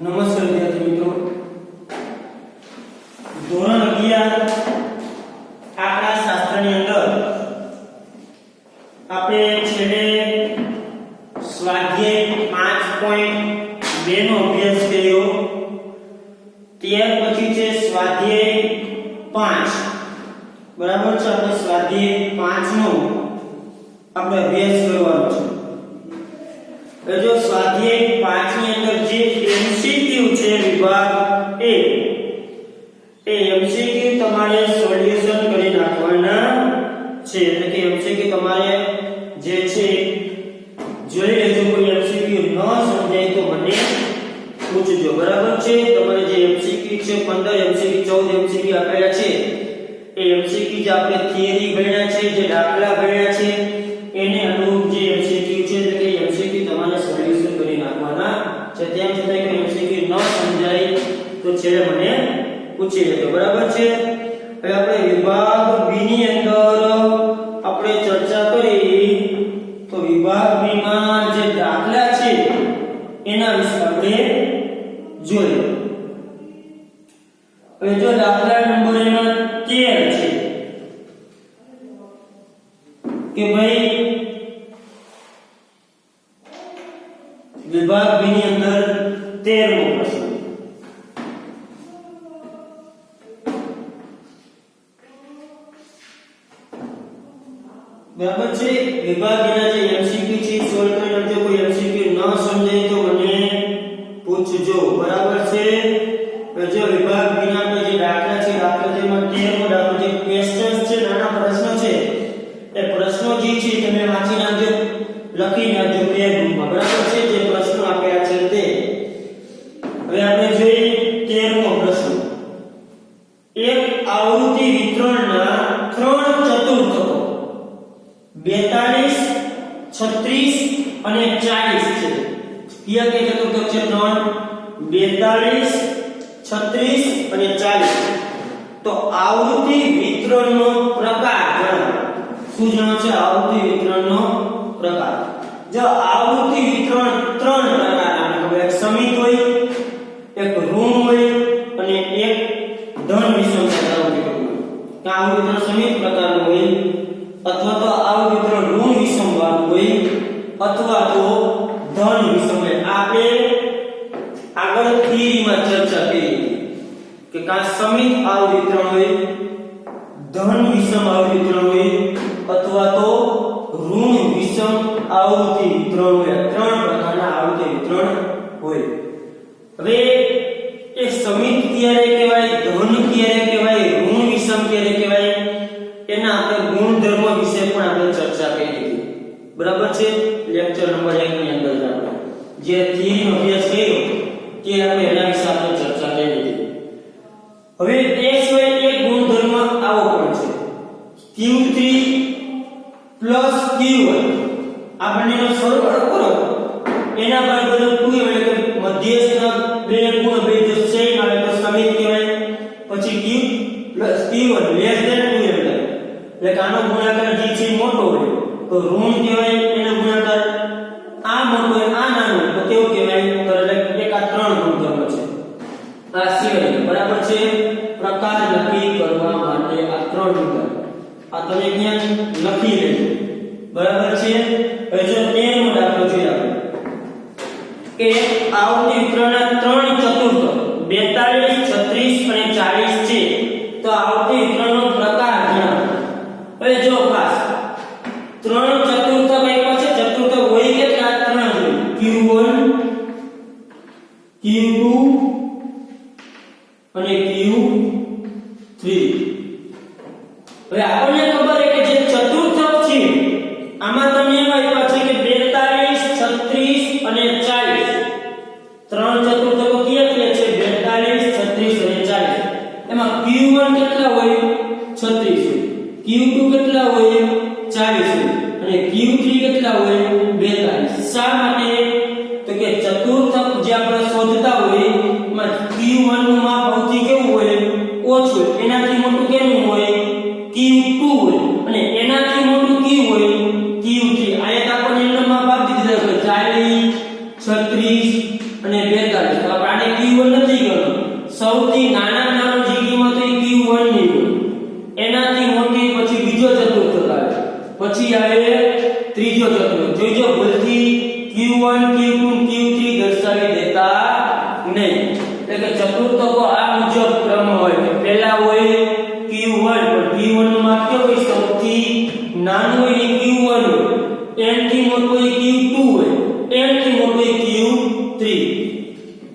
નમસ્કાર વિદ્યાર્થી મિત્રો, ધોરણ 11 આંકડા શાસ્ત્રની અંદર આપણે છેલ્લે સ્વાધ્યાય 5.2 નો અભ્યાસ કર્યો. ત્યાર પછી છે સ્વાધ્યાય 5. બરાબર છે. આપણે સ્વાધ્યાય 5 નો આપણે અભ્યાસ કરવાનો છે. જો સ્વાધ્યાય 5 ની અંદર જે એમસીક્યુ છે વિભાગ એ એમસીક્યુ તમારે સોલ્યુશન કરી નાખવાના છે. એટલે કે એમસીક્યુ તમારે જે છે જોઈ લેજો. કોઈ એમસીક્યુ ન સમજાય તો મને પૂછજો. બરાબર છે. તમારે જે એમસીક્યુ છે 15 એમસીક્યુ 14 એમસીક્યુ આપેલા છે એ એમસીક્યુ જે આપણે થિયરી ભણ્યા છે, જે દાખલા ભણ્યા છે એને અનુરૂપ જે એમસીક્યુ છે એટલે કે એમસીક્યુ તમારે સોલ્યુશન કરી નાખવાના છે. તેમ છતાં કે એમસીક્યુ ન સમજાય તો છેલ્લે મને પૂછી લેજો. બરાબર છે. હવે આપણે વિભાગ બી ની અંદર આપણે ચર્ચા કરી તો વિભાગ બી માં જે દાખલા છે એના વિશે આપણે જોઈએ. હવે જો દાખલા નંબર એનો 13 છે કે ભાઈ વિભાગ બી ની અંદર 13મો પ્રશ્ન. બરાબર છે. વિભાગ ના જે એમસીક્યુ છે સોલ્વ કરી નાખજો. કોઈ એમસીક્યુ ન સમજાય તો મને પૂછજો. બરાબર છે. જો વિભાગ બી ના જે દાખલા છે, દાખલા જેમાં 13મો દાખલો જે ક્વેશ્ચન્સ છે, નાના પ્રશ્નો છે, એ પ્રશ્નો જે છે તમે વાંચી નાખજો, લખી નાખજો બે ગ્રુપમાં. બરાબર છે. જે પ્રશ્નો આપ્યા છે તે. હવે આપણે જોઈએ 13મો પ્રશ્ન. એક આવૃત્તિ વિતરણના 3 ચતુર્થકો 42, 36 અને 40 છે. કયા કે ચતુર્થક છે? 3, 42, 36 અને 40. તો આવૃત્તિ વિતરણનો પ્રકાર જણાવો. શું જણાવો છે? આવૃત્તિ વિતરણનો પ્રકાર. જો આવૃત્તિ વિતરણ 3 પ્રકારના હોય. એક સમિત હોય, એક ઋણ હોય અને એક ધન વિષમ પ્રકારનું હોય. આવૃત્તિ વિતરણ સમિત પ્રકારનું હોય અથવા તો આવૃત્તિ વિતરણ ઋણ વિષમ વાળું હોય અથવા તો ધન વિષમ હોય. આપણે આગળ થિયરીમાં ચર્ચા કરી કે કા સમિત આવૃત્તિ વિતરણ હોય, ધન વિષમ આવૃત્તિ વિતરણ હોય અથવા તો ઋણ વિષમ આવૃત્તિ વિતરણ હોય. 3 પ્રકારના આવૃત્તિ વિતરણ હોય. હવે એ સમિત ક્યારે કહેવાય, ધન ક્યારે કહેવાય, ઋણ વિષમ ક્યારે કહેવાય, એના આપણે ગુણધર્મ વિશે પણ આપણે ચર્ચા કરી હતી. બરાબર છે. લેક્ચર નંબર 1 ની અંદર આપણે જે થિયરીનો અભ્યાસ કર્યો તે આપણે એના વિશે આપણે ચર્ચા કરી હતી. હવે એ સિવાય એક ગુણધર્મ આવો પણ છે Q3 Q1. આપણે એનો સરવાળો કરો એના બરાબર 2 એટલે કે મધ્યસ્થ બે ગુણ બે જો સેમ આવે તો સમિત કહેવાય. પછી Q Q1 લેસ ધેન 2 એટલે કે આનો ગુણાકાર જે છે મોટો હોય તો ઋણ કહેવાય. એનો ગુણાકાર આ મોટો હોય આ નાનો હોય તો કેવું કહેવાય? તો એટલે એક આ 3 ગુણધર્મ છે. આ સિવાય બરાબર છે પ્રકાર નક્કી કરવા માટે આ 3 ગુણધર્મ આ તમે અહીંયા લખી લેજો. બરાબર છે. હવે જો 13મો દાખલો જોઈએ આપણે કે આવૃત્તિ વિતરણના 3 ચતુર્થક 42, 36 અને 40 છે. તો આવૃત્તિ વિતરણનો પ્રકાર જણાવો. હવે જો ખાસ 3 ચતુર્થક આપ્યા છે. ચતુર્થક હોય કેટલા? 3 હોય. Q1, Q2 અને Q3. હવે આપણને ખબર છે કે જે ચતુર્થક છે આમાં તમને એમ આપ્યા છે કે 42, 36 અને 40. 3 ચતુર્થકો કયા છે? 42, 36 અને 40. એમાં Q1 કેટલા હોય? 36 હોય. Q2 કેટલા હોય? 40 હોય. અને આવે ત્રીજો ચતુર્થ. જોઈજો ભૂલથી Q1 Q2 Q3 દર્શાવી દેતા નહીં. એટલે કે ચતુર્થકો આ મુજબ ક્રમ હોય કે પહેલા હોય Q1 પણ Q1 નું માપ કેવું હોય? સૌથી નાનું હોય એ Q1 હોય, n થી મોટું હોય Q2 હોય, n થી મોટું હોય Q3.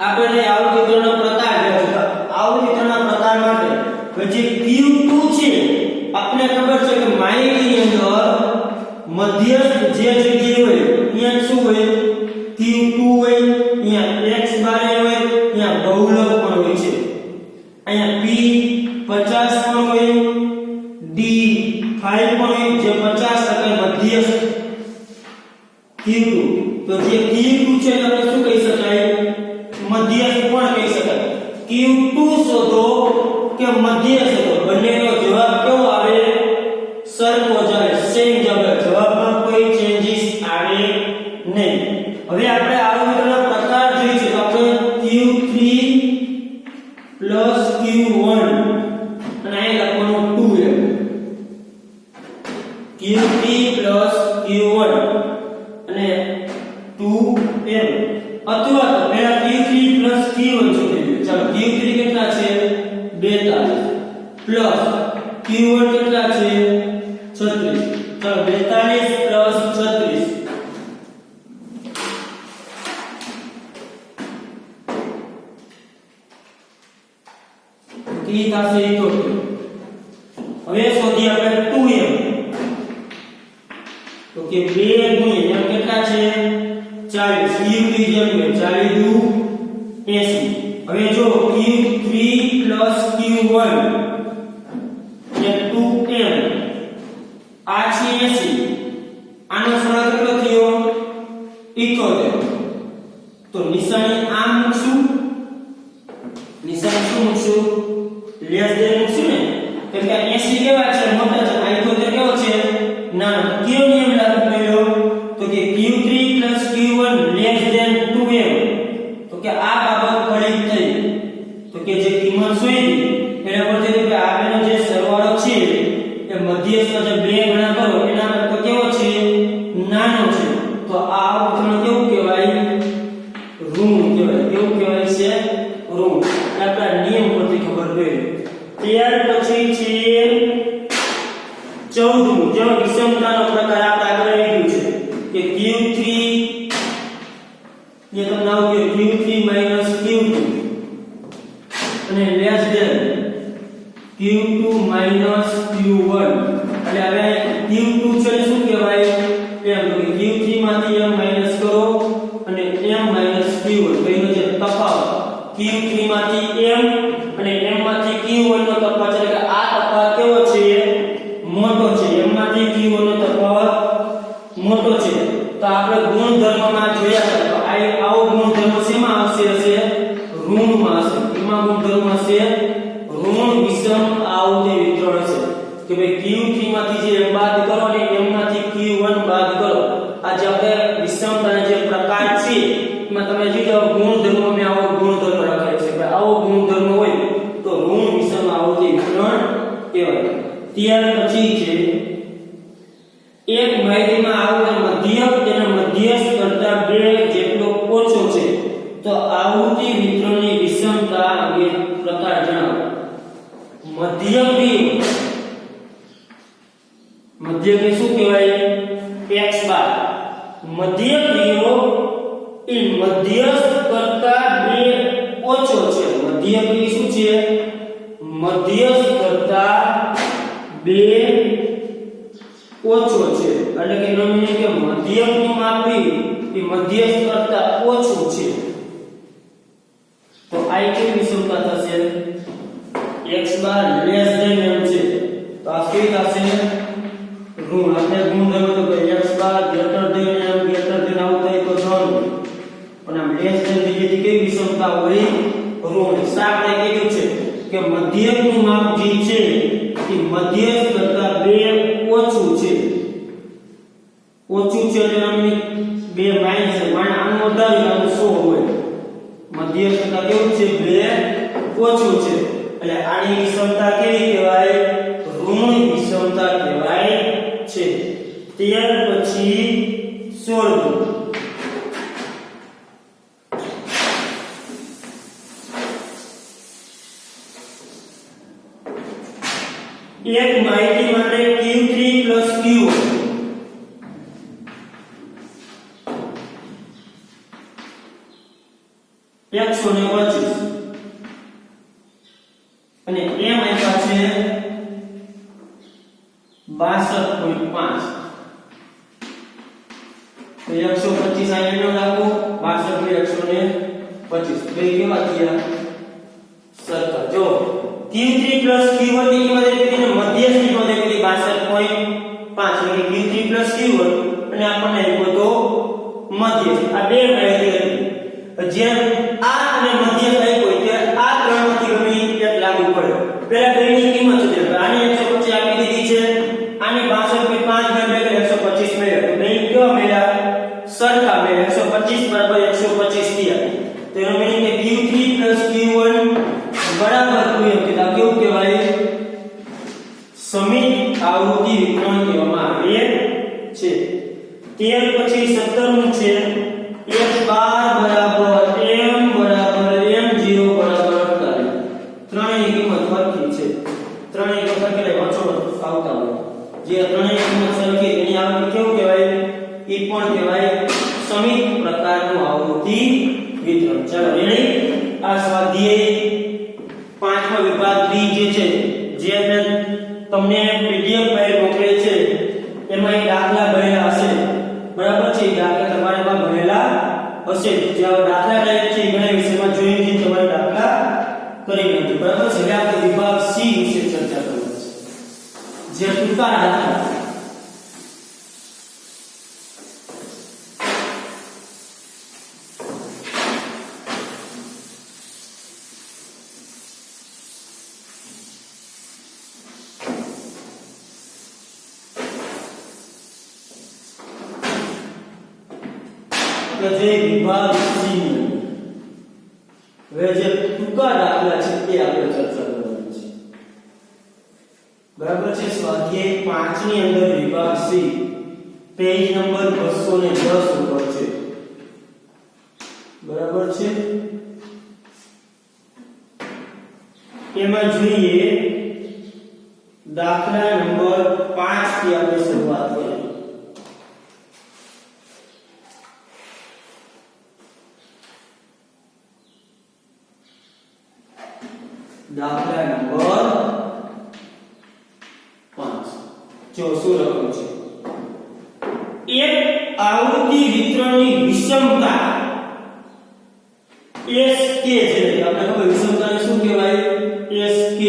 આપણે આવૃત્તિના પ્રકાર જોયા. આવૃત્તિના પ્રકાર માટે જે Q2 છે આપણે ખબર છે કે માહિતીની અંદર મધ્યસ્થ જે જગ્યાએ હોય અહીંયા શું હોય? Q2 હોય, અહીંયા x બાર હોય, અહીંયા બહુલક પણ હોય છે, અહીંયા p 50 પણ હોય, d 5 પણ હોય, જે 50% મધ્યસ્થ Q2. તો જે Q2 છે આપણે શું કહી શકાય? મધ્યસ્થ પણ કહી શકાય. Q2 શોધો કે મધ્યસ્થ શોધો, બંનેનો જવાબ કેવો આવે? સરખો જ આવે, સેમ જ આવે. જવાબમાં કોઈ ચેન્જીસ આવે નહીં. હવે આપણે આવૃત્તિના પ્રકાર જોઈશું. તો આપણે Q3 Q1 અને અહીં લખવાનું 2m. Q3 Q1 અને 2m, અથવા તો પહેલા Q3 Q1 શોધીએ. ચાલો Q3 કેટલા છે? 42 પ્લસ Q1 કેટલા છે? 36. ચાલો 42 36 કી થશે 78. હવે શોધીએ આપણે 2m. તો કે 2 ગુણ્યા m કેટલા છે? 40. Q3 જેમ કે 40 દુ 80. હવે જો Q3 Q1 એ 2m આ છે 80. આનો સરવાળો કેટલો થયો? 71. તો નિશાની આમ મૂકશું. નિશાની શું મૂકશું? લેસ ધેન મૂકશું ને. કેમ કે 80 કેવા છે? મોટા છે. 71 કેવો છે? નાનો. કયો નિયમ લાગુ કર્યો? તો કે Q3 Q1 less than 2m. તો કે આ બાબત ફલિત થઈ. તો કે જે કિંમત શોધી એના પરથી કે આગળનો જે સરવાળો છે એ મધ્યસ્થનો જે બે ગણા કરો એના કરતા કેવો છે? નાનો છે. તો આ ઉદાહરણ કેવું કહેવાય? ઋણ કહેવાય. કેવું કહેવાય છે? ઋણ. આપણા નિયમ પરથી ખબર પડી. ત્યાર પછી છે 14મું, જેનો વિષમતાનો પ્રકાર આપણે આગળ લીધું છે કે Q3 જે તમને આવ્યું Q3 Q2 અને લેસ ધેન Q2 Q1. એટલે હવે Q2 છે શું કહેવાય? એમ. તો Q3 માંથી m માઈનસ કરો અને m માઈનસ Q1. તો એનો જે તફાવત Q3 માંથી m અને m માંથી Q1 નો તફાવત, એટલે કે આ તફાવત કેવો છે? મોટો છે. m માંથી Q1 નો તફાવત મોટો છે. તો આપણે ગુણધર્મમાં જોયા હતા. તો આવો ગુણધર્મ શેમાં આવશે? હશે ઋણમાં હશે. એમાં ગુણધર્મ હશે ઋણ વિષમ આવૃત્તિ વિતરણ હશે કે ભાઈ Q3 માંથી જે m બાદ કરો અને m માંથી Q1 બાદ કરો. આ જે આપણે વિષમતાના જે પ્રકાર છે એમાં તમે જોજો ગુણધર્મ મે આવો ગુણધર્મ લખાય છે કે આવો ગુણધર્મ હોય તો ઋણ વિષમ આવૃત્તિ વિતરણ કહેવાય. ત્યાર પછી છે એક માહિતીમાં આવતા મધ્યક તેના મધ્યસ્થ કરતા 2 જેટલો ઓછો છે તો આવૃત્તિ વિતરણની વિષમતા અંગે પ્રકાર જણાવો. મધ્યક મધ્યક શું કહેવાય? x બાર. મધ્યક રીઓ એ મધ્યસ્થ કરતા 2 ઓછો છે. મધ્યક રી શું છે? મધ્યસ્થ કરતા 2 ઓછો છે. એટલે કે એનો મીનિંગ કે મધ્યકનું માપ એ મધ્યસ્થ કરતા ઓછું છે. તો આ કેવી વિષમતા થશે? x બાર લેસ ધેન m છે. તો આ કેવી થશે? ઋણ. આપણે ગુણધર્મ તો કે x bar greater than m greater than આવતા હોય તો ધન. અને આમ લેસ ધેન જેથી કેવી વિષમતા હોય? ઋણ. આપણે કીધું છે કે મધ્યકનું માપ જે છે એ મધ્યસ્થ કરતા 2 ઓછું છે. ઓછું છે એટલે અમે 2 માઈનસ છે. માને આનું વધારે આનું 100 હોય. મધ્યસ્થ કરતા કેવું છે? 2 ઓછું છે. એટલે આની વિષમતા કેવી કહેવાય? ઋણ વિષમતા કહેવાય છે. 13 પછી 16 એક માહિતી માટે Q3 Q1 125 અને m આપ્યા છે 62.5 તો 125 આ એનો રાખો 62 125 બે કેવા થયા સરખા જો Q3 Q1 ની કિંમત એટલે મધ્યસ્થ કિંમત એટલે 62.5 એટલે Q3 Q1 અને આપણને આપ્યો તો મધ્યસ્થ આ બે માહિતી હતી જેમ આ અને મધ્યસ્થ આપ્યો ત્યારે આ ત્રણમાંથી ગમે એક લાગુ પડે પહેલા બેની કિંમત છે આની 125 આપી દીધી છે આની 62.5 એટલે 125 મળ્યા તો બે કેવા મળ્યા સરખા મળ્યા 125 બરાબર 125 થયા તો એનો મીનિંગ કે Q3 Q1 બરાબર કોઈ અંકિત આ કેવું કહેવાય સમિત આવૃત્તિ વિતરણ કહેવામાં આવે છે 13 પછી 17 છે x બાર બરાબર m બરાબર m0 બરાબર 48 ત્રણેયની કિંમત સરખી છે ત્રણેય કરતા કેટલે વચ્ચો આવતા હોય જે ત્રણેય કિંમત સરખી એની આવૃત્તિ કેવું કહેવાય એ પણ કહેવાય સમિત પ્રકારનું આવૃત્તિ વિતરણ ચાલો રેડી આ સ્વાધ્યાય પાંચમા વિભાગ બી જે છે જે મેં તમને પીડીએફ ફાઇલ મોકલે છે એમાં એ દાખલા ભરેલા હશે બરાબર છે દાખલા તમારે માં ભરેલા હશે જે દાખલા ટાઈપ છે ઘણા વિષયમાં જોઈને તમારે દાખલા કરી લેજો બરાબર છે હવે આપણે વિભાગ સી વિશે ચર્ચા કરવાની છે જે ટૂંકા દાખલા જે વિભાગ સી હવે જે ટૂંકા દાખલા છે તે આપણે ચર્ચા કરવાની છે બરાબર છે સ્વાધ્યાય 5 ની અંદર વિભાગ સી પેજ નંબર 210 ઉપર છે બરાબર છે એમાં જોઈએ દાખલા નંબર 5 થી આપણે શરૂઆત કરીએ દાખલા નંબર 5 જો શું લખ્યું છે એક આવૃત્તિ વિતરણની વિષમતા SK છે આપણે ખબર વિષમતાને શું કહેવાય SK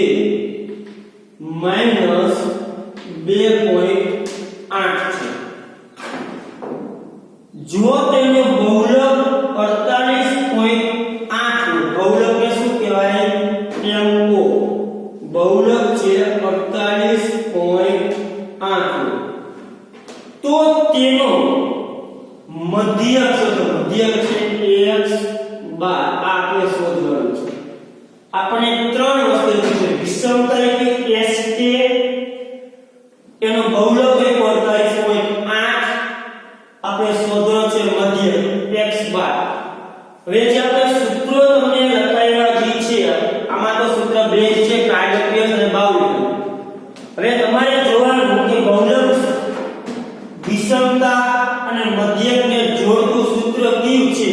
-2.8 છે જો તેનો બહુલક 48.8 બહુલકને શું કહેવાય MO બહુલક છે 48.8 તો તેનો મધ્યક શોધો મધ્યક છે x બાર આપણે શોધવાનું છે આપણે ત્રણ વસ્તુ છે વિષમતા એટલે SK એનો બહુલક છે 48.8 આપણે શોધવાનો છે મધ્યક x બાર હવે જે આપણે સૂત્રો તમને લખાયેલા જે છે આમાં તો સૂત્ર બે છે કાર્યપ્રિયસ અને બાઉલી હવે તમારે જોવાનું કે બહુલક વિષમતા અને મધ્યકને જોડતું સૂત્ર કયું છે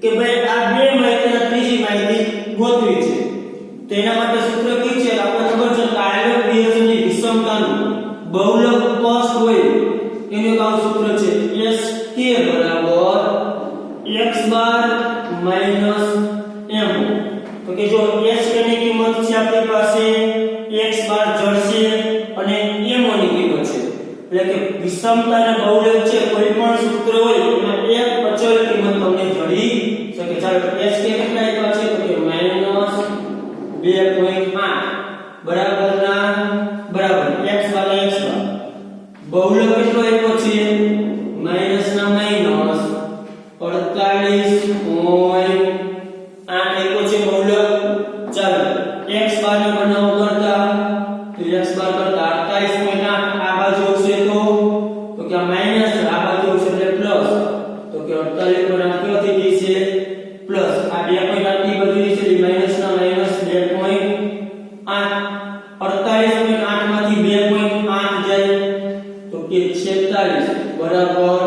કે ભાઈ આ બે માહિતીના ત્રીજી માહિતી ગોતવી છે તો એના માટે સૂત્ર કયું છે આપણે ખબર છે કાર્યપ્રિયસ અને વિષમતાનું બહુલક સ્પષ્ટ હોય એનું કામ સૂત્ર છે SK બરાબર x બાર માઈનસ m તો કે જો SK ની કિંમત છે આપણી પાસે x બાર જડશે અને m ની કિંમત છે એટલે કે વિષમતા અને બહુલક છે કોઈ પણ સૂત્ર હોય એમાં એક અચળ કિંમત તમને જડી શકે ચાલો SK કેટલા આપ્યા છે તો કે -2.8 બરાબર ના બરાબર x બાર x બાર બહુલક કેટલો આપ્યો છે માઈનસ ના માઈનસ 48.8 આપ્યો છે બહુલક ચાલો x બાર ને બનાવો કરતા તો x બાર કરતા 48.8 આ બાજુ આવશે તો કે માઈનસ આ બાજુ છે એટલે પ્લસ તો કે 48 પર આ કેવો થઈ જશે પ્લસ આ 2 પોઈન્ટ આટલી બાજુ છે એટલે માઈનસ ના માઈનસ 2.8 48.8 માંથી 2.8 જાય તો કે 46 બરાબર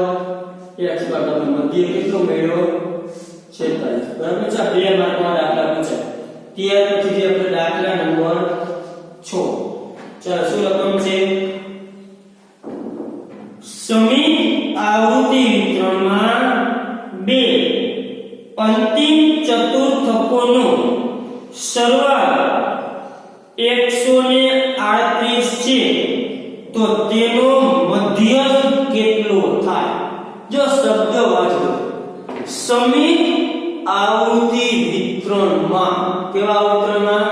x બરાબર મધ્ય કેટલો મળ્યો 46 બરાબર છે બે માર્કમાં દાખલા પૂછાય ત્યાર પછી જે આપણે દાખલા નંબર 6 ચાલો શું રકમ છે સમિત આવૃત્તિ વિતરણમાં બે અંતિમ ચતુર્થકોનો સરવાળો 138 છે તો તેનો મધ્યક કેટલો થાય જો શબ્દ વાંચો સમિત આવૃત્તિ વિતરણમાં કેવા વિતરણમાં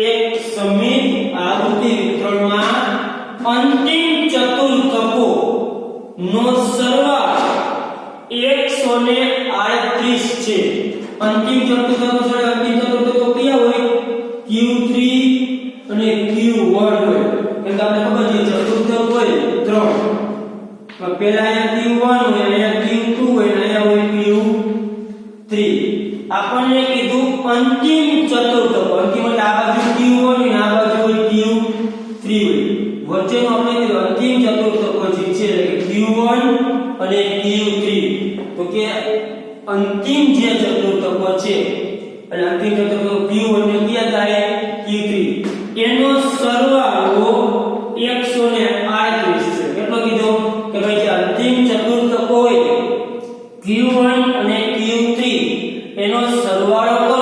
એક સમિત આવૃત્તિ વિતરણમાં અંતિમ ચતુર્થકો નો સરવાળો 138 છે અંતિમ ચતુર્થકો એટલે અંતિમ ચતુર્થકો કયા હોય q3 અને q1 હોય એટલે આપણે ખબર છે ચતુર્થક હોય 3 તો પહેલા અહીંયા q1 હોય અહીંયા q2 હોય અને અહીંયા હોય q3 આપણને કીધું અંતિમ ચતુર્થક અંતિમ એટલે આ બાજુ q1 અને આ બાજુ હોય q3 હોય વચ્ચેનો આપણે કીધું અંતિમ ચતુર્થકો જે છે એટલે q1 અને q3 તો કે અંતિમ જે ચતુર્થકો છે એટલે અંતિમ ચતુર્થકો q1 ને કયા થાય q3 એનો સરવાળો 138 છે કેટલો કીધો કે ભાઈ જે અંતિમ ચતુર્થકો હોય q1 અને q3 એનો સરવાળો કરો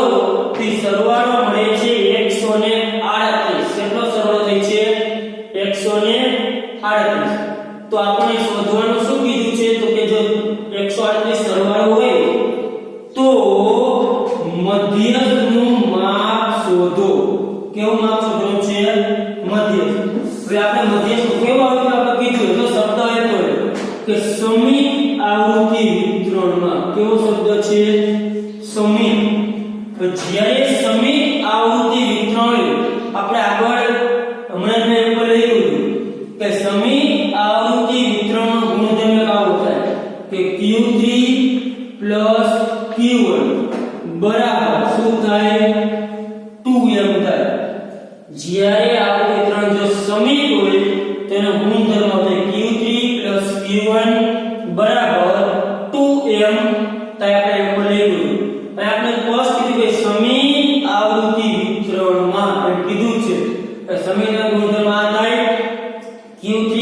તો સરવાળો મળે છે 138 કેટલો સરવાળો થાય છે 138 તો આપણે શોધવાનું શું કીધું છે તો કે જો 138 સરવાળો હોય તો મધ્યકનું માપ શોધો કેવું માપ શોધવાનું છે મધ્યક હવે આપણે મધ્યક કેવું આવ્યું આપણે કીધું તો શબ્દ આપ્યો કે સમિત આવૃત્તિ વિતરણમાં કેવો શબ્દ છે સમિત તો જ્યારે સમિત આવૃત્તિ વિતરણ આપણે આગળ હમણાં મેં ઉપર લખ્યું કે સમિત આવૃત્તિ વિતરણનો ગુણધર્મ કેવો થાય કે q3 q1 બરાબર શું થાય 2m થાય જ્યારે આવૃત્તિ વિતરણ જો સમિત હોય તેનો ગુણધર્મ થાય q3 q1 બરાબર 2m થાય આપણે ઉપર લખ્યું અને આપણે સ્પષ્ટ કીધું કે સમિત આવૃત્તિ વિતરણમાં એમ કીધું છે કે સમિતના ગુણધર્મ આ થાય q3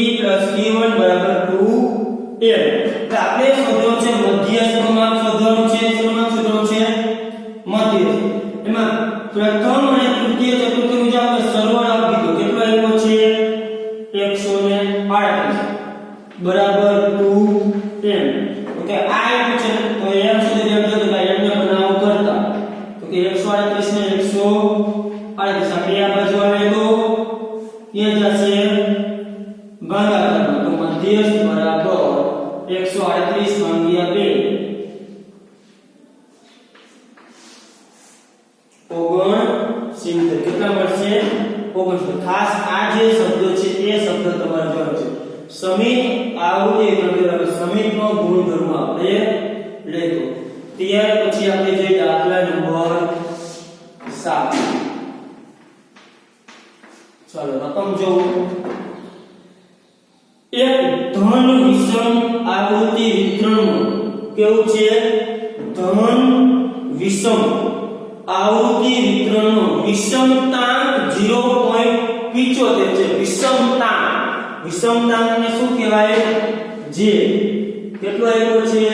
q1 બરાબર 2m તો આપણે શોધવાનું છે મધ્યસ્થનું માપ શોધવાનું છે શું માપ શોધવાનું છે મધ્યસ્થ એમાં પ્રથમ અને તૃતીય ચતુર્થ મુજબ આપણે સરવાળો કીધો કેટલો આવ્યો છે 138 બરાબર 2m ઓકે આ આવ્યું છે તો એમ સુધી એમ જતો કે એમને બનાવ કરતા તો કે 138 ને 138 આ બાજુ આવે તો ક્યાં જશે ભાગાકારમાં તો મધ્યસ્થ બરાબર 138 ભાગ્યા 2 69 કેટલા મળશે 69 ખાસ આ જે શબ્દ છે એ શબ્દ તમારે જોવાનો છે સમિત આવૃત્તિ વિતરણ સમિતનો ગુણધર્મ આપણે લેતો ત્યાર પછી આપણે જે દાખલા નંબર 7 ચાલો રકમ જોવો એક ધન વિષમ આવૃત્તિ વિતરણનું કેવું છે ધન વિષમ આવૃત્તિ વિતરણનો વિષમતાંક 0.75 છે વિષમતાંકને શું કહેવાય જે કેટલો આવ્યો છે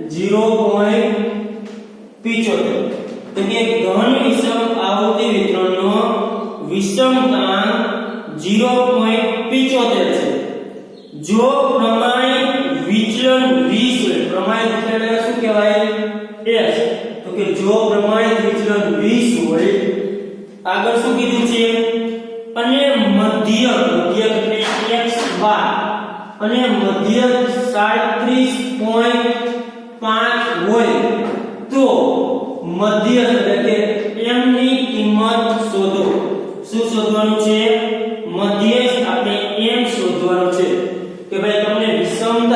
0.75 તો કે ધન વિષમ આવૃત્તિ વિતરણનો વિષમતાંક 0.75 છે જો પ્રમાણિત વિચલન 20 હોય પ્રમાણિત વિચલન શું કહેવાય s તો કે જો પ્રમાણિત વિચલન 20 હોય આગળ શું કીધું છે અને મધ્યક એટલે x બાર અને મધ્યક 37.5 હોય તો મધ્યક એટલે કે m ની કિંમત શોધો શું શોધવાનું છે મધ્યક આપણે m શોધવાનું છે કે ભાઈ તમને વિષમ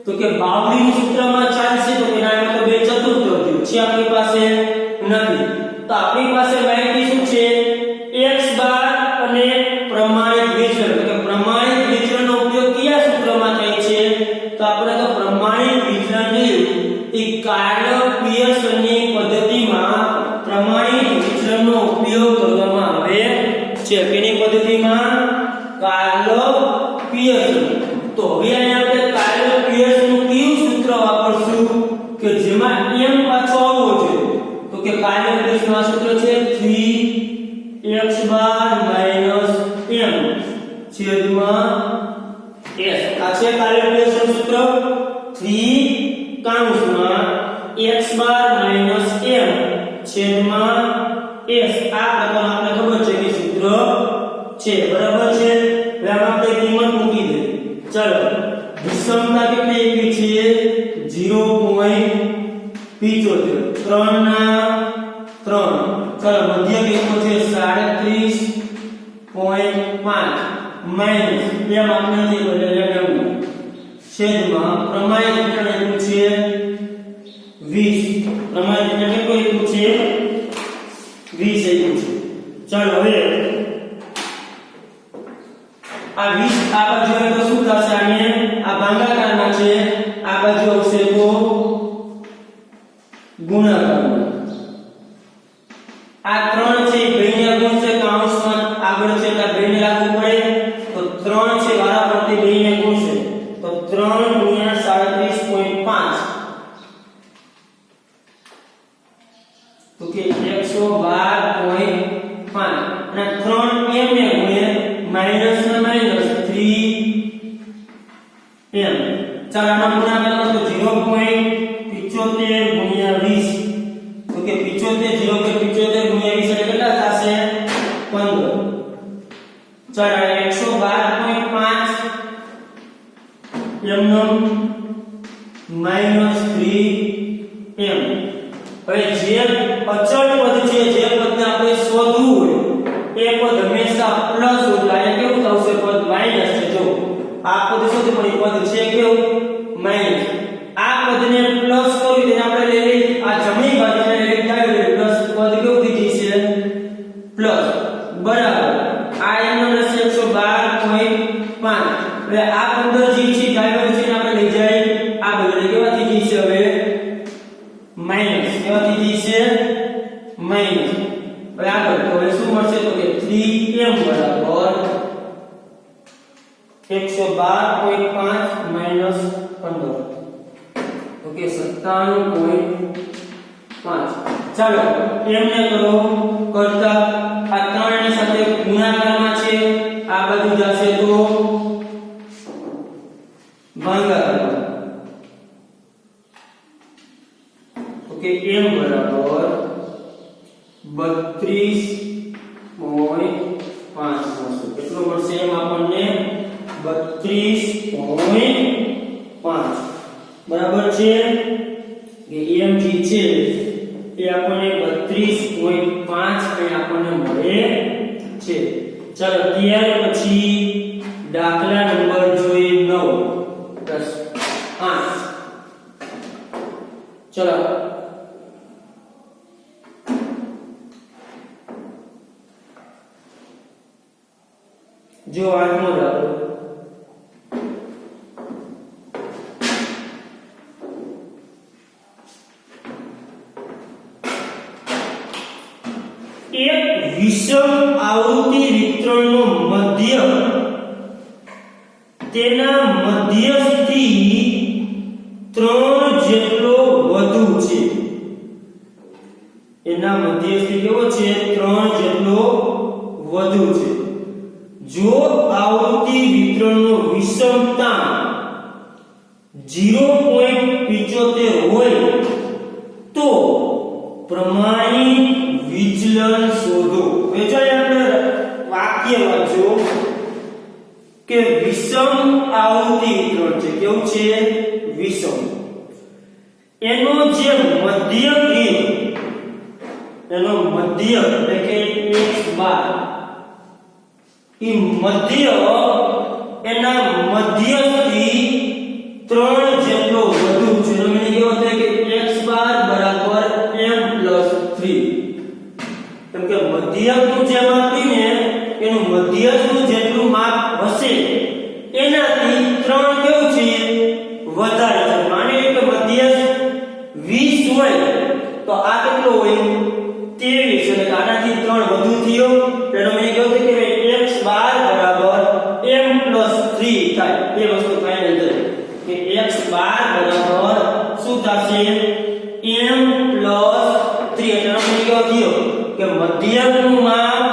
તો કે બાવળીનું સૂત્રમાં ચાલશે તો કે ના એમાં તો બે ચતુર્થ વધ્યું છે આપણી પાસે નથી તો આપણી પાસે માહિતી શું છે x બાર અને પ્રમાણિત વિચલન એટલે કે પ્રમાણિત વિચલનનો ઉપયોગ કયા સૂત્રમાં થાય છે તો આપણે તો પ્રમાણિત વિચલનની એ કાર્લ પિયર્સનની પદ્ધતિમાં પ્રમાણિત વિચલનનો ઉપયોગ કરવામાં આવે છે કેની પદ્ધતિમાં કાર્લ પિયર્સન તો હવે અહીંયા આપણે કાર્લ પિયર્સનનું કયું સૂત્ર વાપરશું કે જેમાં m પાછો આવવો જોઈએ તો કે કાર્લ પિયર્સનું આ સૂત્ર છે 3x બાર માઈનસ m છેદમાં s આ છે કાર્લ પિયર્સનનું સૂત્ર 3 કૌંસમાં x બાર માઈનસ m છેદમાં s આ પ્રકારનું આપણે ખબર છે કે સૂત્ર છે બરાબર છે હવે આપણે કિંમત મૂકી દે ચલો વિષમતા કેટલી આવી છે 0.75 3 ના 3 ચલો મધ્ય કેટલો છે 37.5 માઈનસ એમ આપણે જે બદલ્યા છેદમાં પ્રમાણિત વિચલન એટલું છે 20 પ્રમાણિત વિચલન કેટલું એટલું છે 20 એટલું છે ચાલો હવે આ 20 આ બાજુ આવે તો શું થશે આને આ ભાગાકારમાં છે આ બાજુ આવશે તો ગુણાકારમાં આ 3 છે બેને ગુણ છે કૌંસમાં આગળ છે એટલે બેને લાગુ પડે તો 3 છે વારાફરતી બેને ગુણ છે તો 3 ગુણ્યા 37.5 તો કે 112.5 અને 3 m ને ગુણે માઈનસ ના માઈનસ 3 m ચાલો આનો ગુણાકાર કરો તો 0.75 ગુણ્યા 20 તો કે 75 0.75 ગુણ્યા 20 એટલે કેટલા થશે 15 ચાલો 112.5 m નો માઈનસ 3 m હવે જે અચળ પદ છે જે પદને આપણે શોધવું હોય એ પદ હંમેશા પ્લસ હોય એટલે કેવું થશે પદ માઈનસ છે જો આ પદ શોધવું પડે પદ છે કેવું માઈનસ આ પદને પ્લસ કરી તેને આપણે લઈ લઈએ આ જમણી બાજુને લઈ જાય પ્લસ પદ કેવું થઈ જશે પ્લસ બરાબર આ એનો રહેશે 112.5 એટલે આ 15 જે છે ડાયવર્જ છે આપણે લઈ જાય આ બદલે કેવા થઈ જશે હવે માઈનસ કેવા થઈ જશે માઈનસ હવે આગળ તો હવે શું મળશે તો કે 3m બરાબર 112.5 માઈનસ 15 ઓકે 97.5 ચાલો m ને કરો કરતા આ 3 ની સાથે ગુણાકારમાં છે આ બાજુ જશે તો ભાગાકાર ઓકે m બરાબર 32.5 કેટલો મળશે એમ આપણને 32.5 બરાબર છે કે m જે છે એ આપણને 32.5 એ આપણને મળે છે ચાલો ત્યાર પછી દાખલા નંબર જોઈએ 9 10 8 ચલો जो आठमो दाखलो एक विषम आवृत्ति वितरणનો મધ્ય તેના મધ્યથી 3 જેટલો વધુ છે એના મધ્યથી કેવો છે 3 જેટલો વધુ છે જો આવૃત્તિ વિતરણનો વિષમતા 0.75 હોય તો પ્રમાણિત વિચલન શોધો વેચાય આપણે વાક્ય વાંચો કે વિષમ આવૃત્તિ વિતરણ છે કેવું છે વિષમ એનો જે મધ્ય એનો મધ્ય એટલે કે x બાર મધ્ય એના મધ્યથી 3 જેટલો x બાર બરાબર શું થશે m + 3 એટલે આપણે કેવો થયો કે મધ્યકનું માપ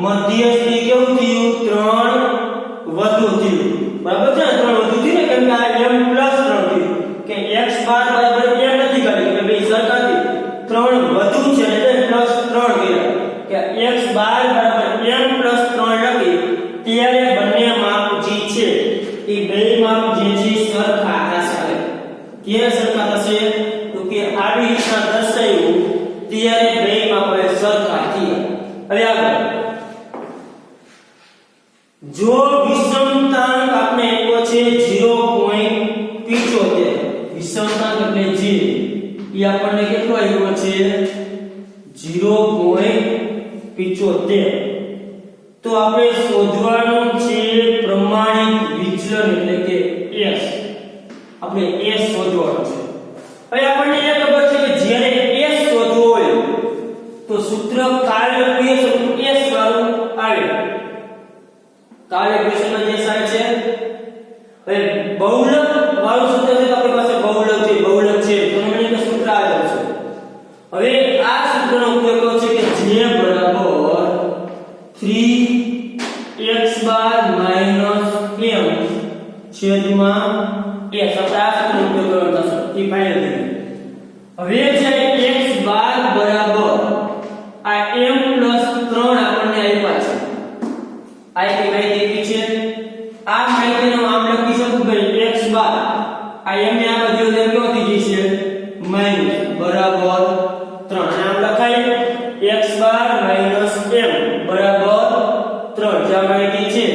મધ્યસ્થી કેવું થયું 3 વધુ થયું બરાબર છે 3 વધુ થયું ને કેમ કે આ m + 3 થયું કે x બાર બરાબર m નથી કાઢી કે બે સરખા છે 3 વધુ છે એટલે +3 કર્યા કે x બાર બરાબર m + 3 લખી ત્યારે બંને માપ જે છે એ બે માપ જે છે સરખા થશે ક્યારે સરખા થશે તો કે આવી રીતના દર્શાવ્યું ત્યારે બે માપ સરખા થયા હવે આગળ જો વિષમતાંક આપણે આપ્યો છે 0.75 વિષમતાંક એટલે જે એ આપણને કેટલો આવ્યો છે 0.75 તો આપણે શોધવાનું છે પ્રમાણિત વિચલન એટલે કે s આપણે s શોધવાનું છે હવે આપણને એ ખબર છે કે જ્યારે s શોધવો હોય તો સૂત્ર કાર્યક્રિય સૂત્ર s વાળું આવે કાર્યક્રિય સૂત્ર જે આવે છે હવે બહુલક વાળું સૂત્ર છે તો આપણી પાસે બહુલક છે તો મને કે સૂત્ર આવે છે હવે આ સૂત્રનો ઉપયોગ છે કે j બરાબર 3x બાર માઈનસ m છેદમાં s આપણે આ સૂત્રનો ઉપયોગ કરવાનો થશે એ ફાઇનલ થઈ હવે છે x બાર બરાબર આ m + 3 આપણને આપ્યા છે આ એક માહિતી છે આ માહિતીનો આમ લખી શકું કે x બાર આ m ને આ બાજુ કેવો થઈ જશે માઈનસ બરાબર 3 અને આમ લખાય x બાર માઈનસ m બરાબર 3 જે માહિતી છે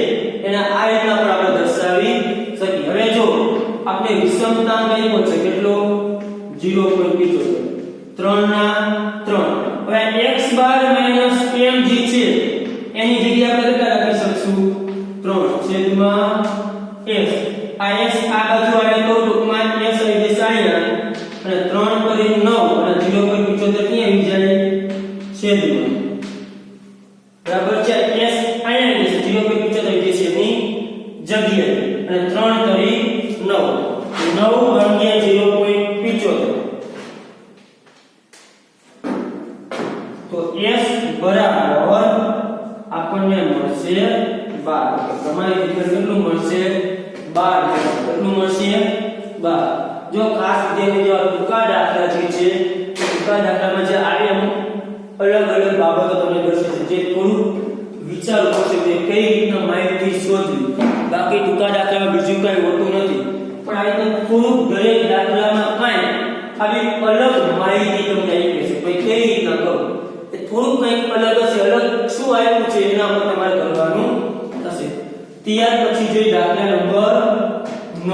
એને આ રીતના પણ આપણે દર્શાવી શકીએ હવે જો આપણે વિષમતાંક આપ્યો છે કેટલો 0.75 3 ના 3 હવે x બાર માઈનસ m જે છે એની જગ્યાએ આપણે કેટલા લખી શકશું 3 છેદમાં s આ s આ બાજુ આવે તો ટૂંકમાં s આવી જશે અહીંયા અને 3 કરી 9 અને 0.75 ક્યાં આવી જાય છેદમાં બરાબર છે s અહીંયા જશે 0.75 આવી જશે એની જગ્યાએ અને 3 કરી 9 ભાગ્યા 0.75 તો s બરાબર આપણને મળશે 12 પ્રમાણિત વિચલન કેટલું મળશે 12 કેટલું મળશે 12 જો ખાસ ધ્યાન જો ટૂંકા દાખલા જે છે ટૂંકા દાખલામાં જે આવે અલગ અલગ બાબતો તમને દર્શાવે છે જે થોડું વિચારવું પડશે કે કઈ રીતના માહિતી શોધવી બાકી ટૂંકા દાખલામાં બીજું કઈ હોતું નથી પણ આ રીતે થોડું દરેક દાખલામાં કાંઈ આવી અલગ માહિતી તમને આપી છે ભાઈ કઈ રીતના કરો એ થોડું કંઈક અલગ હશે અલગ શું આવ્યું છે એના પર તમારે કરવાનું થશે ત્યાર પછી જોઈએ દાખલા નંબર 9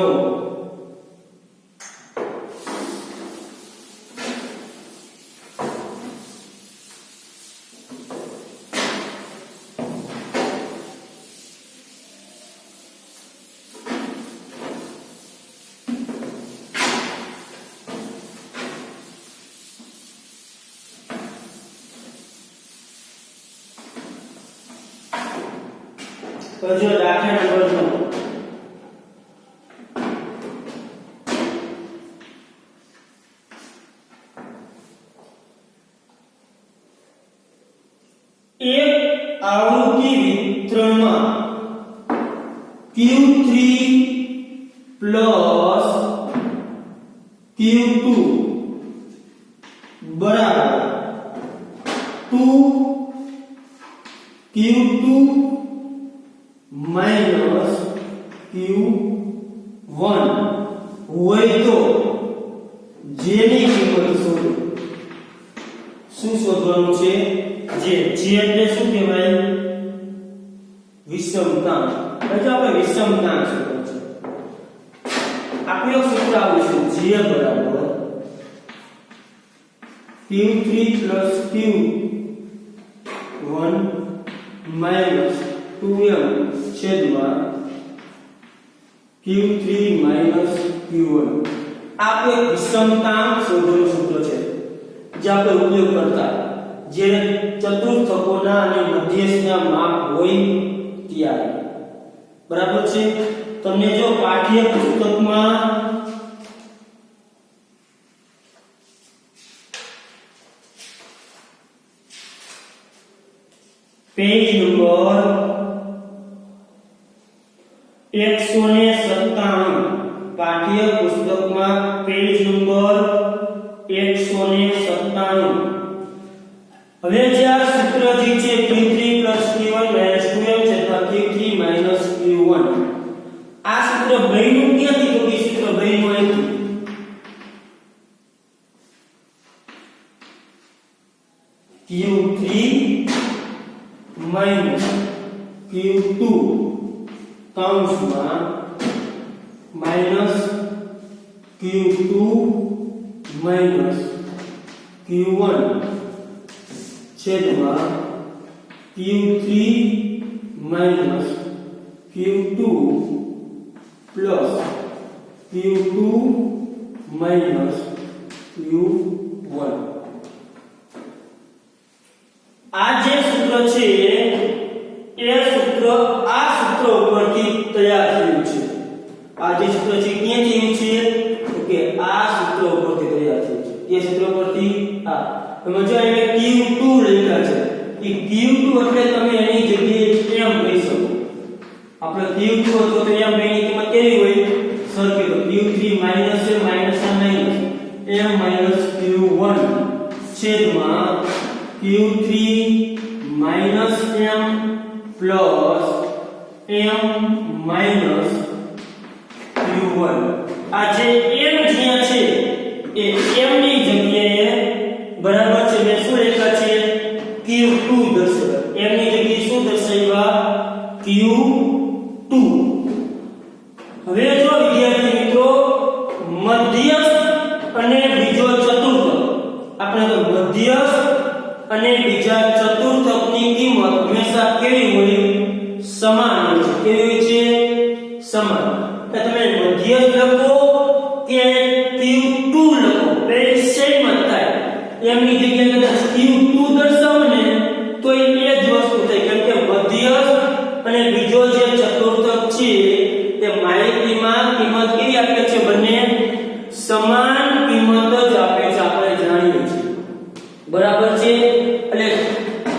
તો જો દાખલા નંબર 9 એક આવૃત્તિ વિતરણમાં Q3 plus Q2 બરાબર 2Q2 minus Q1 હોય તો જેની કિંમત શોધો શું શોધવાનું છે જે એટલે શું કહેવાય વિષમતાંક એટલે આપણે વિષમતાંક શોધવાનું છે આપણું સૂત્ર આવું છે જે બરાબર Q3 plus Q1 minus 2m છેદમાં Q3 minus Q1 આપણે વિષમતાંક શોધવાનું સૂત્ર છે જે આપણે ઉપયોગ કરતા જે ચતુર્થકોના અને મધ્યસ્થના માપ હોય ત્યારે બરાબર છે તમને જો પાઠ્ય પુસ્તકમાં પેજ નંબર 197 પાઠ્ય પુસ્તકમાં પેજ નંબર 197 હવે જે આ સૂત્ર જે છે q3 q1 2m છેદમાં q3 q1 આ સૂત્ર બન્યું ક્યાંથી તો કે સૂત્ર બન્યું અહીંથી q3 q2 કૌંસમાં q2 q1 છેદમાં q3 q2 plus q2 q1 આ જે સૂત્ર છે એ સૂત્ર આ સૂત્ર ઉપરથી તૈયાર થયું છે આ જે સૂત્ર છે ક્યાંથી થયું છે તો કે આ સૂત્ર ઉપરથી તૈયાર થયું છે એ સૂત્ર ઉપરથી આ તમે જો અહીંયા q2 લખ્યા છે એ q2 એટલે તમે એની જગ્યાએ m લઈ શકો આપણે q2 હતો તો m ની કિંમત કેવી હોય સરખી તો q3 માઈનસ છે માઈનસ આ માઈનસ m q1 છેદમાં q3 minus m plus m minus q1 આ જે m જ્યાં છે એ m ની જગ્યાએ બરાબર છે મેં શું લખ્યા છે q2 દર્શાવ્યા m ની જગ્યાએ શું દર્શાવ્યા q2 હવે જો વિદ્યાર્થી મિત્રો મધ્યસ્થ અને બીજો ચતુર્થ આપણે તો મધ્યસ્થ અને બીજા ચતુર્થકની કિંમત હંમેશા કેવી હોય સમાન હોય છે કેવી હોય છે સમાન તો તમે મધ્યસ્થ લખો કે q2 લખો બે સેમ જ થાય એમની જગ્યાએ કદાચ q2 દર્શાવો ને તો એ જ વસ્તુ થાય કેમ કે મધ્યસ્થ અને બીજો જે ચતુર્થક છે તે માહિતીમાં કિંમત કેવી આપે છે બંને સમાન કિંમત જ આપે છે આપણે જાણીએ છીએ બરાબર છે એટલે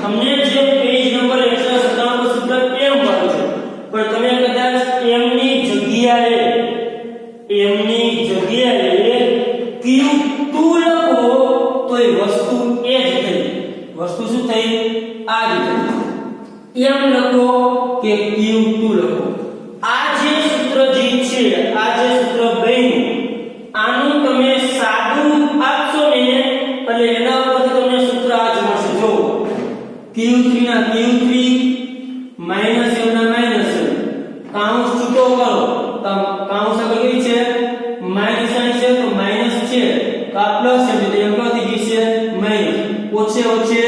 તમને જે પેજ નંબર 197 પર સૂત્ર m મળે છે પણ તમે કદાચ m ની જગ્યાએ q2 લખો તો એ વસ્તુ એ જ થઈ વસ્તુ શું થઈ આ જ થઈ m લખો કે q2 લખો આ જે સૂત્ર જે છે આ જે સૂત્ર બન્યું આનું તમે સાદું આપશો ને એટલે એના ઉપરથી તમને સૂત્ર આ જ મળશે જો q3 ના q3 માઈનસ m ના માઈનસ m કાઉન્સ છૂટો કરો તો કાઉન્સ આગળ કેવી છે માઈનસ ની છે તો માઈનસ છે તો આ પ્લસ છે તો એમ ક્યાંથી ગઈ છે માઈનસ ઓછે ઓછે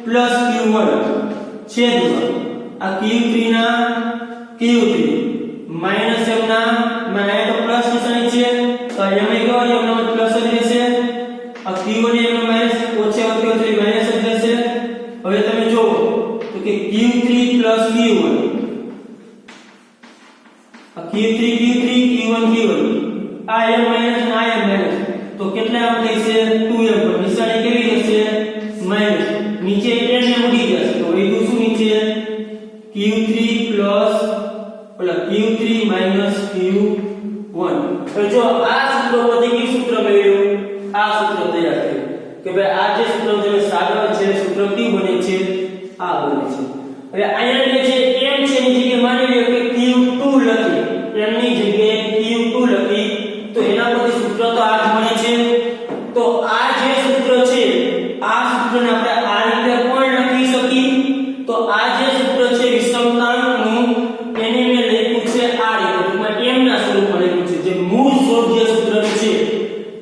પ્લસ q1 છેદમાં આ q3 ના q3 માઈનસ m ના માઈનસ તો પ્લસ નિશાની છે તો એમ કેવો એમ નો પ્લસ જ રહેશે આ q1 એમ નો માઈનસ ઓછે ઓછે માઈનસ જ રહેશે હવે તમે જો તો કે q3 q1 આ q3 q1 આ m માઈનસ આ m માઈનસ તો કેટલા આમ થઈ છે 2m પર નિશાની કેવી રહેશે માઈનસ નીચે n ને ઉડી જશે તો એ શું નીચે q3 q1 તો જો આ સૂત્ર પરથી કયું સૂત્ર મેળવ્યું આ સૂત્ર તૈયાર થયું કે ભાઈ આ જે સૂત્ર તમે સાદા છે સૂત્ર કયું બને છે આ બને છે હવે અહીંયા જે m છે એની જગ્યાએ માની લો કે q2 લખી m ની જગ્યાએ q2 લખી તો એના પરથી સૂત્ર તો આ જ મળે છે તો આ જે સૂત્ર છે આ સૂત્રને આપણે આ રીતે પણ લખી શકીએ તો આ જે સૂત્ર છે વિષમતાંકનું એને મેં લખ્યું છે આ રીતે ટૂંકમાં m ના સ્વરૂપમાં લખ્યું છે જે મૂળ સ્વરૂપ જે સૂત્ર છે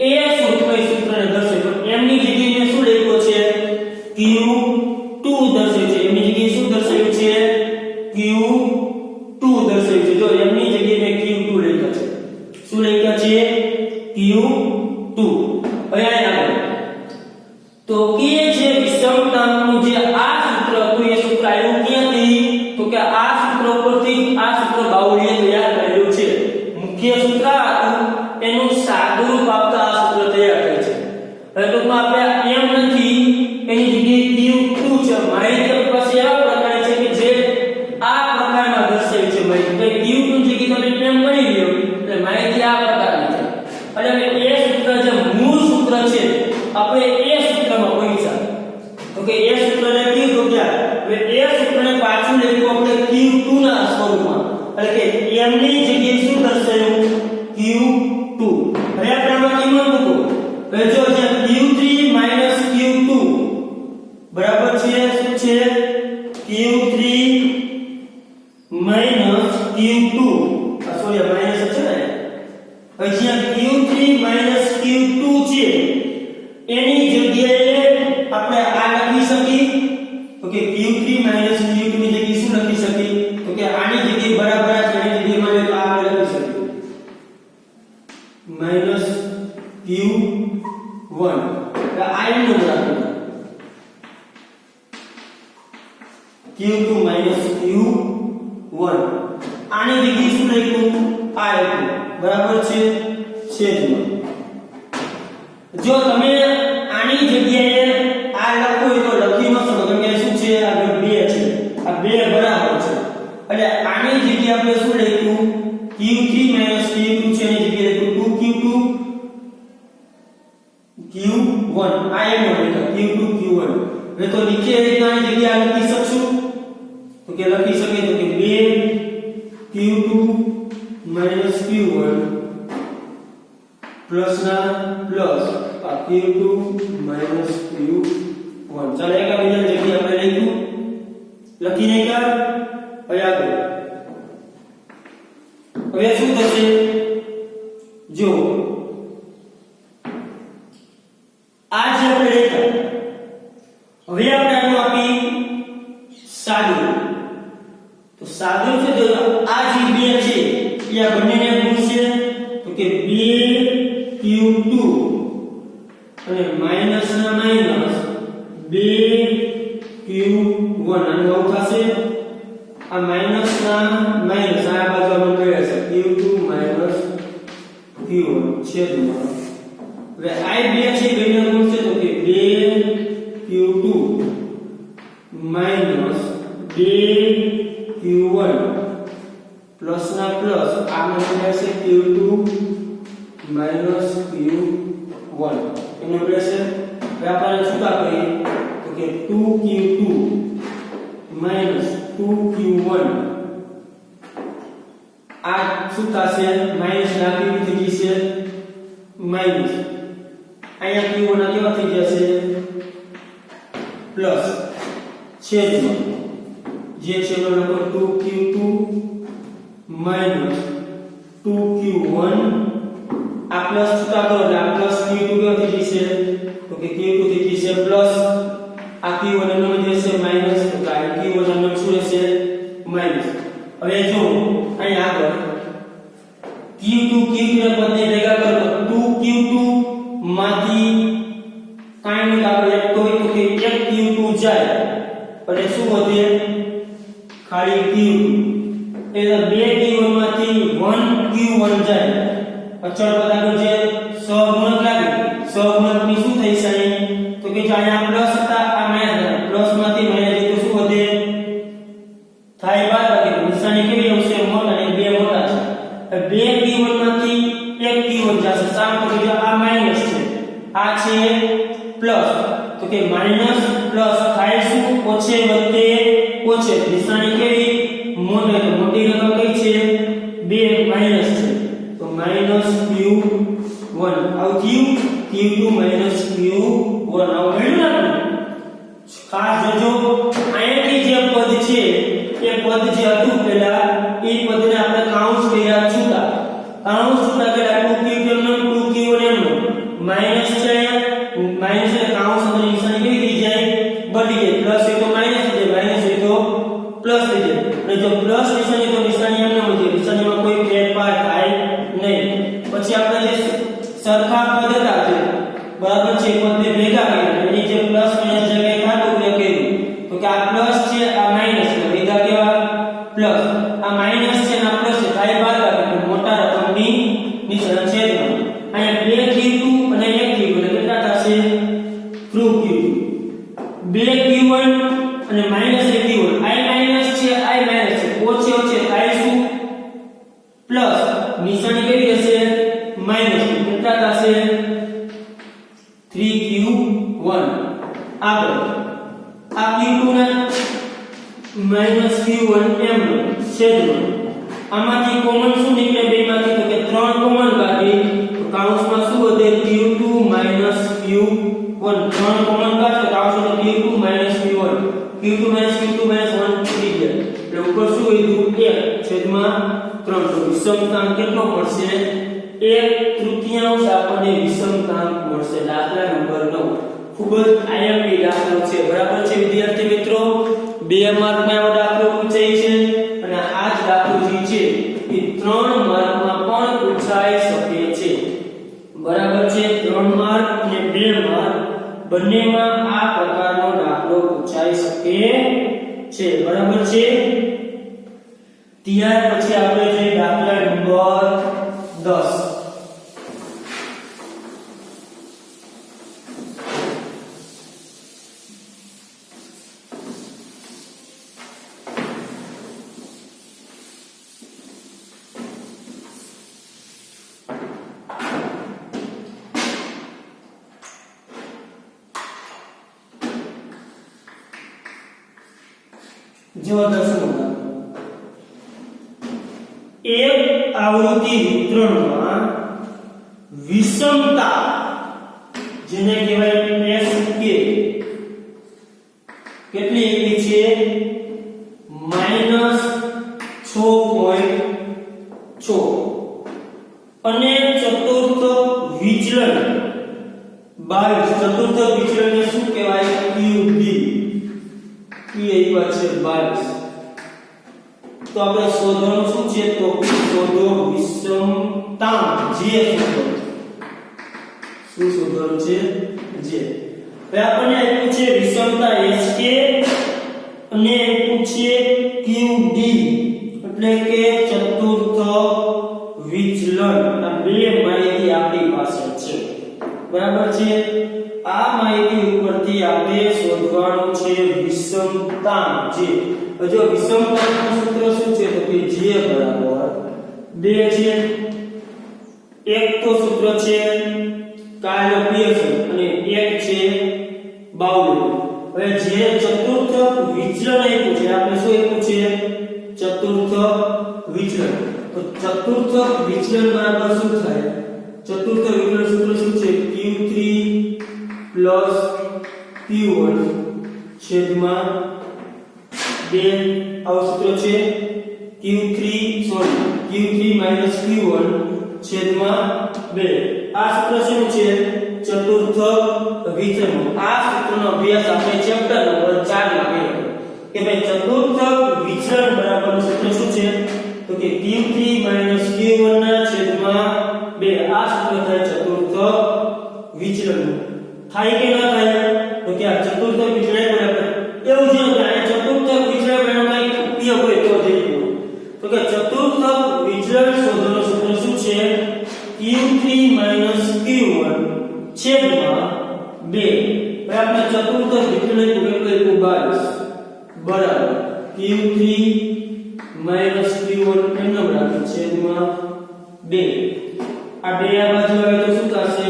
એ સ્વરૂપમાં સૂત્રને દર્શાવે તો m ની જગ્યાએ મેં શું લખ્યું છે q2 દર્શાવ્યું છે m ની જગ્યાએ શું દર્શાવ્યું છે q2 દર્શાવ્યું છે જો m ની જગ્યાએ મેં q2 લખ્યા છે શું લખ્યા છે q2 હવે આગળ તો કે જે વિષમતાંકનું જે આ સૂત્ર હતું એ સૂત્ર આવ્યું ક્યાંથી તો કે આ સૂત્ર પરથી આ સૂત્ર બાઉલીએ તૈયાર કરેલું છે હવે ટૂંકમાં આપણે એમ નથી એની જગ્યાએ Q2 છે માહિતી પાસે આ પ્રકારે છે કે જે આ પ્રકારમાં દર્શાવી છે માહિતી Q2 ની જગ્યાએ તમે એમ ગણી લ્યો એટલે માહિતી આ પ્રકારની છે અને હવે એ સૂત્ર જે મૂળ સૂત્ર છે આપણે એ સૂત્રમાં પહોંચ્યા તો કે એ સૂત્રને કીધું ક્યાં હવે એ સૂત્રને પાછું લખ્યું આપણે Q2 ના સ્વરૂપમાં એટલે કે m ની જગ્યાએ શું દર્શાવ્યું Q2 હવે આપણે આમાં કિંમત મૂકો હવે જો જે Q3 Q2 બરાબર છે શું છે Q3 Q2 સોરી માઈનસ છે ને હવે જ્યાં Q3 Q2 છે એની જગ્યાએ આપણે આ લખી શકીએ તો કે Q3 Q2 ની જગ્યાએ શું લખી શકીએ તો કે આની જગ્યાએ બરાબર છે એની જગ્યાએ તો આપણે લખી શકીએ -Q1 તો આ એનું રાખો Q2 Q1 આની જગ્યાએ શું લખ્યું આ લખ્યું બરાબર છે છેદમાં જો તમે આની જગ્યાએ આ લખો તો લખી ન શકો કેમ કે શું છે આ 2 છે આ 2 બરાબર છે એટલે આની જગ્યાએ આપણે શું લખ્યું Q3 Q2 છે એની જગ્યાએ લખ્યું 2Q2 Q1 આ એમ લખ્યું Q2 Q1 હવે તો નીચે આની જગ્યાએ લખી શકશું તો કે લખી શકે તો કે 2Q2 Q1 પ્લસ ના પ્લસ આ Q2 Q1 ચાલો એક બીજા જગ્યાએ આપણે લખ્યું લખી નાખ્યા હવે આગળ હવે શું થશે જો આ જે આપણે લખ્યા હવે આપણે આનું આપી સાદું તો સાદું છે તો આ જે 2 છે એ આ બંનેને ગુણશે તો કે 2Q2 અને માઈનસ ના માઈનસ 2Q1 આનું આવું થશે આ માઈનસ ના માઈનસ આ બાજુ આપણે કહે છે Q2 Q1 છેદમાં હવે આ 2 છે બેને ગુણશે તો કે 2Q2 માઈનસ 2Q1 પ્લસ ના પ્લસ આ મળે છે Q2 Q1 એનો રહેશે હવે આપણે છૂટા કરીએ તો કે 2Q2 2Q1 આ શું થશે માઈનસ નાખી થઈ જશે માઈનસ અહીંયા Q1 આ કેવા થઈ જશે પ્લસ છેદમાં જે છે એનો નંબર 2Q2 2Q1 આ પ્લસ છૂટા કરો એટલે આ પ્લસ Q2 કેવો થઈ જશે તો કે Q2 થઈ જશે પ્લસ આ Q1 એનો જશે માઈનસ તો આ Q1 એનો શું રહેશે માઈનસ હવે જો અહીં આગળ Q2 ને બદલે ભેગા કરો 2Q2 માંથી કાઈ નહીં આપણે એક તો કે એક Q2 જાય અને શું વધે ખાલી Q2 એટલે 2Q1 માંથી 1Q1 જાય અચળ પદાર્થનો જે સહગુણક લાગે સહગુણક ની શું થઈ છે તો કે જો અહીંયા પ્લસ હતા આ માઈનસ પ્લસ માંથી માઈનસ તો શું વધે થાય બાદબાકી નિશાની કેવી આવશે મોટા અને 2 મોટા છે 2Q1 માંથી 1Q1 જશે સામ તો કે આ માઈનસ છે આ છે પ્લસ તો કે માઈનસ પ્લસ થાય શું ઓછે વધે ઓછે નિશાની કેવી મોટી તો મોટી રકમ કઈ છે 2 માઈનસ છે તો માઈનસ Q1 આવ Q2 માઈનસ Q1 આવ મળ્યું ને ખાસ જોજો અહીંથી જે પદ છે એ પદ જે હતું પહેલા એ પદને આપણે કાઉન્સ કર્યા છૂટા કાઉન્સ છૂટા કર્યા 2Q1 એમનો માઈનસ છે માઈનસ એટલે કાઉન્સ અંદર નિશાની કેવી થઈ જાય બદલી જાય પ્લસ એ તો માઈનસ થઈ જાય માઈનસ એ તો પ્લસ થઈ જાય અને જો પ્લસ નિશાની તો નિશાની એમને હોય નિશાનીમાં કોઈ ફેરફાર થાય નહીં પછી આપણે જે સરખા પદ હતા છે બરાબર છે પદને ભેગા કર્યા એની જે પ્લસ માઈનસ જગ્યાએ થાતું એ કર્યું તો કે આ પ્લસ છે આ માઈનસ છે ભેગા કેવા પ્લસ આ માઈનસ છે અને આ પ્લસ છે થાય બાદબાકી મોટા રકમની નિશાની છેદમાં અહીંયા 2Q2 અને 1Q2 એટલે કેટલા થશે માઈનસ કેટલા થશે 3q1 આગળ આ q2 ના માઈનસ q1 એમ છેદમાં આમાંથી કોમન શું નીકળે બેમાંથી તો કે 3 કોમન કાઢી તો કૌંસમાં શું વધે q2 q1 3 કોમન કાઢો તો આવશે તો q2 q1 q2 q2 1 થઈ જાય એટલે ઉપર શું વધ્યું 1 છેદમાં 3 તો વિષમતાંક કેટલો મળશે 1/3 આપણને વિષમતાંક મળશે દાખલા નંબર 9 ખૂબ જ આઈએમપી દાખલો છે બરાબર છે વિદ્યાર્થી મિત્રો 2 માર્કમાં આવો દાખલો પૂછાય છે અને આ જ દાખલો જે છે એ 3 માર્કમાં પણ પૂછાઈ શકે છે બરાબર છે 3 માર્ક અને 2 માર્ક બંનેમાં આ પ્રકારનો દાખલો પૂછાઈ શકે છે બરાબર છે ત્યાર પછી આપણે જોઈએ દાખલા નંબર 10 જો દસમું એક આવૃત્તિ વિતરણમાં વિષમતા જેને કહેવાય SK કેટલી એવી છે -6.6 અને ચતુર્થ વિચલન 22 ચતુર્થ વિચલનને શું કહેવાય QD એ એવા છે 22 તો આપણે શોધવાનું શું છે તો શોધો વિષમતાંક જે શું શોધવાનું છે જે હવે આપણને આપ્યું છે વિષમતા SK અને આપ્યું છે QD એટલે કે ચતુર્થ વિચલન આ બે માહિતી આપણી પાસે છે બરાબર છે આ માહિતી ઉપરથી આપણે શોધવાનું છે વિષમતાંક જે જો વિષમતાંકનું સૂત્ર શું છે તો કે j બરાબર 2 છે એક તો સૂત્ર છે કાર્ય પિયર્સન અને એક છે બાઉલી હવે જે ચતુર્થ વિચલન આપ્યું છે આપણે શું આપ્યું છે ચતુર્થ વિચલન તો ચતુર્થ વિચલન બરાબર શું થાય ચતુર્થ વિચલન સૂત્ર શું છે q3 q1 છેદમાં 2 આવું સૂત્ર છે q3 q1 છેદમાં 2 આ સૂત્ર શું છે ચતુર્થ વિચલન આ સૂત્રનો અભ્યાસ આપણે ચેપ્ટર નંબર 4 માં કર્યો કે ભાઈ ચતુર્થ વિચલન બરાબર સૂત્ર શું છે તો કે q3 q1 ના છેદમાં 2 આ સૂત્ર થાય ચતુર્થ વિચલન થાય કે ન થાય તો કે આ ચતુર્થ વિચલન બરાબર એવું જ થાય ચતુર્થ વિચલન એનો કઈ ઉપયોગ હોય તો થઈ ગયો તો કે ચતુર્થ વિચલન શોધવાનું સૂત્ર શું છે q3 q1 છેદમાં 2 હવે આપણે ચતુર્થ વિચલન કેટલું 22 બરાબર q3 q1 એનો બરાબર છેદમાં 2 આ બે આ બાજુ આવે તો શું થશે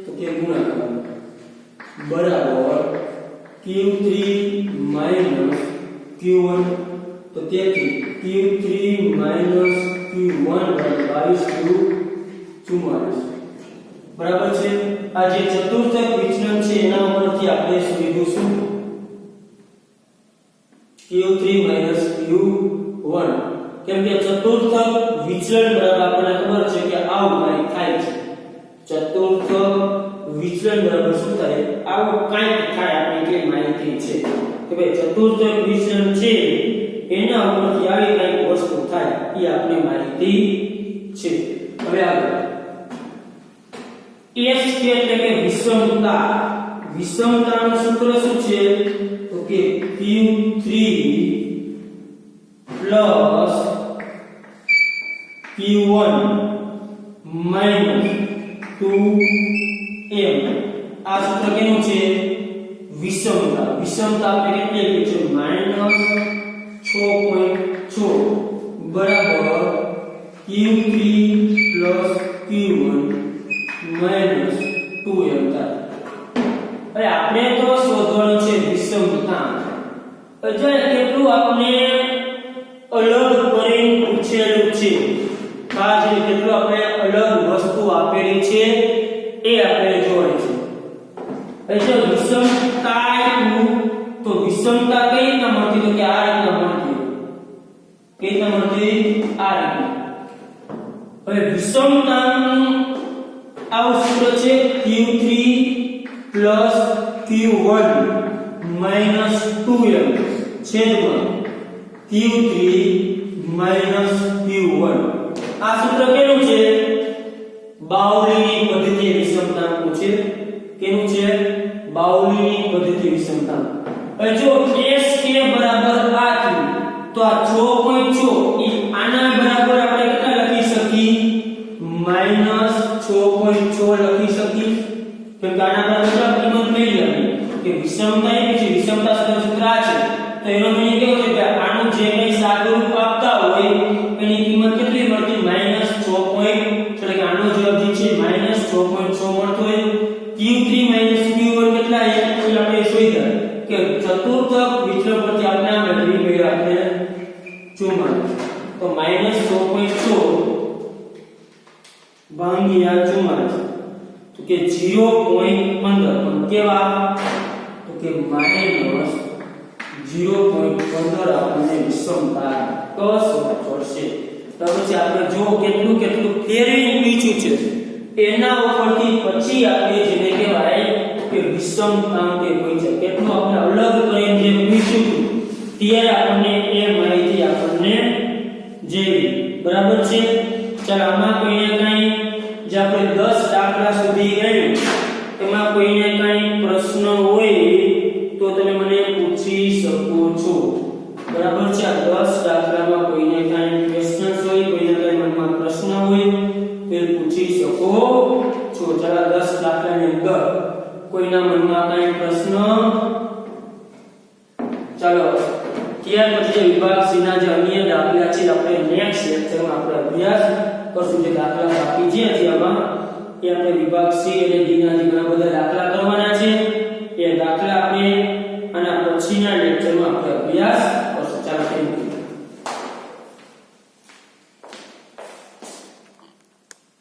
તો કે ગુણાકાર બરાબર q3 q1 તો તેથી q3 q1 22 બરાબર છે આ જે ચતુર્થ વિચલન છે એના ઉપરથી આપણે શોધીશું q3 q1 કેમ કે ચતુર્થ વિચલન બરાબર આપણને ખબર છે કે આવું કંઈક થાય છે ચતુર્થ વિચલન બરાબર શું થાય આવું કંઈક થાય આપણી કે માહિતી છે કે ભાઈ ચતુર્થ વિચલન છે એના ઉપરથી આવી કંઈક વસ્તુ થાય એ આપણી માહિતી છે હવે આગળ S એટલે કે વિષમતાનું સૂત્ર શું છે તો કે q3 q1 2m આ સૂત્ર કેનું છે વિષમતા આપણે કેટલી છે -6.6 બરાબર q3 q1 આપેલી છે એ આપણે જોવાની છે. હવે જો વિષમતા તો વિષમતા કઈ રીતના મળતી તો કે આ રીતના મળતી. કઈ રીતના મળતી? આ રીતના. હવે વિષમતાનું આવું સૂત્ર છે Q3 Q1 2m છેદમાં Q3 Q1. આ સૂત્ર કેનું છે? બાઉલીની પદ્ધતિ વિષમતાનું છે. કેનું છે? બાઉલીની પદ્ધતિ વિષમતા. હવે જો SK બરાબર આ થયું તો આ 6.6 ઈ આના બરાબર આપણે કેટલા લખી શકીએ? -6.6 લખી શકીએ. કેમ કે આના બરાબર કિંમત લઈ લેવાની કે વિષમતા એ છે, વિષમતા સૂત્ર આ છે. તો એનો મીનિંગ કેવો છે કે આનું જે કઈ સાદુરૂપ આપતા હોય એની કિંમત કેટલી મળતી? -6. એટલે કે આનો જવાબ જે છે -6.6 મળતો હોય. Q3 Q1 કેટલા છે? એટલે આપણે શોધ્યા કે ચતુર્થક વિચલન પરથી આપણે આ મેળવી ગયા આપણે 44. તો -6.6 ભાગ્યા 44 તો કે 0.15 પણ કેવા? તો કે -0.15 આપણને વિષમતા પડશે. તો પછી આપણે જો કેટલું ફેરવીને પૂછ્યું છે એના ઉપરથી પછી આપણે જેને કહેવાય કે વિષમતા કે કોઈ છે કેટલું આપણે અલગ કરીને જે પૂછ્યું ત્યારે આપણને એ માહિતી આપણને જેવી બરાબર છે. ચાલો આમાં કોઈને કઈ જે આપણે 10 દાખલા સુધી ગયું એમાં કોઈને કઈ પ્રશ્ન હોય તો તમે મને પૂછી શકો છો. બરાબર છે. આ 10 દાખલામાં કોઈને કઈ પ્રશ્ન હોય, કોઈને કઈ મનમાં પ્રશ્ન હોય તો પૂછી શકો છો. ચાલો 10 દાખલાની અંદર કોઈના મનમાં કઈ પ્રશ્ન? ચાલો ત્યાર પછી જે વિભાગ C ના જે અન્ય દાખલા છે આપણે નેક્સ્ટ લેક્ચરમાં આપણે અભ્યાસ કરશું. જે દાખલા બાકી છે આમાં એ આપણે વિભાગ C અને D ના જે ઘણા બધા દાખલા કરવાના છે એ દાખલા આપણે આના પછીના લેક્ચરમાં આપણે અભ્યાસ